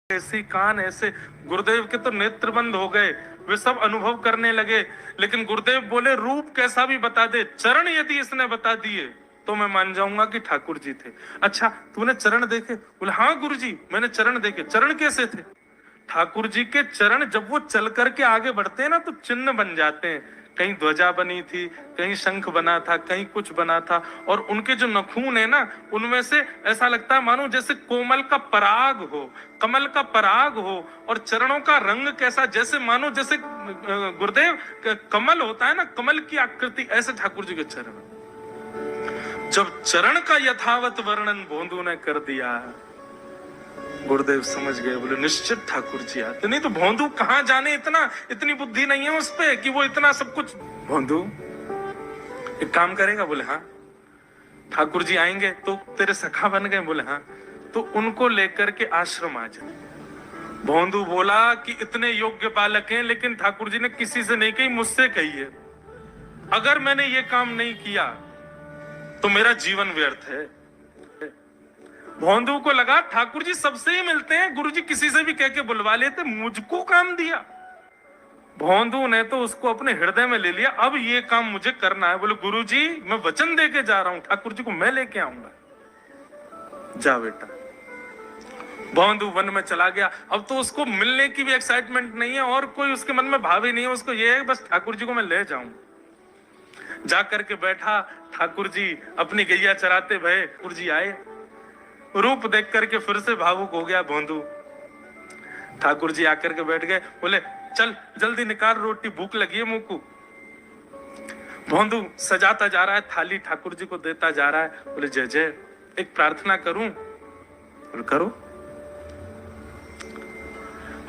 ऐसी कान ऐसे, गुरुदेव के तो नेत्र बंद हो गए, वे सब अनुभव करने लगे। लेकिन गुरुदेव बोले रूप कैसा भी बता दे, चरण यदि इसने बता दिए तो मैं मान जाऊंगा कि ठाकुर जी थे। अच्छा तूने चरण देखे? बोले हाँ गुरुजी मैंने चरण देखे। चरण कैसे थे? ठाकुर जी के चरण जब वो चल करके आगे बढ़ते हैं ना तो चिन्ह बन जाते हैं। कहीं ध्वजा बनी थी, कहीं शंख बना था, कहीं कुछ बना था। और उनके जो नखून है ना उनमें से ऐसा लगता है मानो जैसे कोमल का पराग हो, कमल का पराग हो। और चरणों का रंग कैसा, जैसे मानो जैसे गुरुदेव कमल होता है ना, कमल की आकृति, ऐसे ठाकुर जी के चरण। जब चरण का यथावत वर्णन भोंदू ने कर दिया, गुरुदेव समझ गए। बोले निश्चित ठाकुर जी आते। नहीं तो भोंदू कहां जाने, इतनी बुद्धि नहीं है उस पे कि वो इतना सब कुछ। भोंदू एक काम करेगा? बोले हाँ। ठाकुर जी आएंगे तो तेरे सखा बन गए? बोले हाँ। तो उनको लेकर के आश्रम आ जाए। भोंदू बोला कि इतने योग्य बालक हैं लेकिन ठाकुर जी ने किसी से नहीं कही, मुझसे कही है। अगर मैंने ये काम नहीं किया तो मेरा जीवन व्यर्थ है। भोंदू को लगा ठाकुर जी सबसे ही मिलते हैं, गुरुजी किसी से भी कह के बुलवा लेते, मुझको काम दिया। भोंदू ने तो उसको अपने हृदय में ले लिया, अब ये काम मुझे करना है। बोले गुरुजी मैं वचन दे के जा रहा हूं, ठाकुर जी को मैं लेके आऊंगा। जा बेटा। भोंदू वन में चला गया। अब तो उसको मिलने की भी एक्साइटमेंट नहीं है और कोई उसके मन में भाव ही नहीं है। उसको ये है बस ठाकुर जी को मैं ले जाऊं। जाकर के बैठा, ठाकुर जी अपनी गैया चराते भये। ठाकुर जी आए, रूप देख करके फिर से भावुक हो गया भोंदू। ठाकुर जी आकर के बैठ गए। बोले चल जल्दी निकाल रोटी, भूख लगी है मुंह को। भोंदू सजाता जा रहा है थाली, ठाकुर जी को देता जा रहा है। बोले जय जय एक प्रार्थना करूं? बोले करो।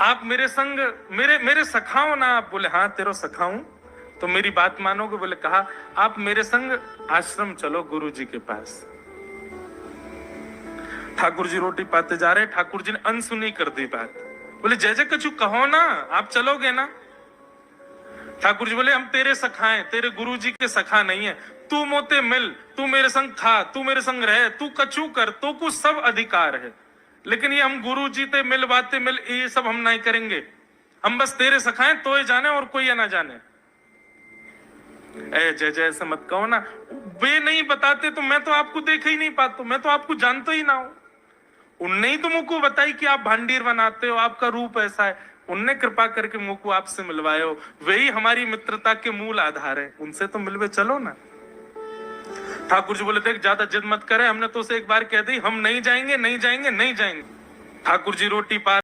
आप मेरे संग मेरे सखाओ ना आप? बोले हाँ तेरो सखाऊं तो मेरी बात मानोगे? बोले कहा आप मेरे संग आश्रम चलो गुरु जी के पास। ठाकुर जी रोटी पाते जा रहे, ठाकुर जी ने अनसुनी कर दी बात। बोले जय जय कछु कहो ना, आप चलोगे ना? ठाकुर जी बोले हम तेरे सखा हैं, तेरे गुरु जी के सखा नहीं है। तू मोते मिल, तू मेरे संग खा, तू मेरे संग रहे, तू कछु कर, तो कुछ सब अधिकार है। लेकिन ये हम गुरु जी ते मिल बातें मिल ये सब हम नहीं करेंगे। हम बस तेरे सखाए तो ये जाने और कोई ये ना जाने। ए जय जय ऐसे मत कहो ना, वे नहीं बताते तो मैं तो आपको देख ही नहीं पाता, मैं तो आपको जानता ही ना हूं। उनने ही तो मुझको बताई कि आप भांडीर बनाते हो, आपका रूप ऐसा है। उनने कृपा करके मुझको आपसे मिलवाए हो, वही हमारी मित्रता के मूल आधार है। उनसे तो मिलवे चलो ना। ठाकुर जी बोले देख ज्यादा जिद मत करे, हमने तो उसे एक बार कह दी हम नहीं जाएंगे नहीं जाएंगे नहीं जाएंगे। ठाकुर जी रोटी पा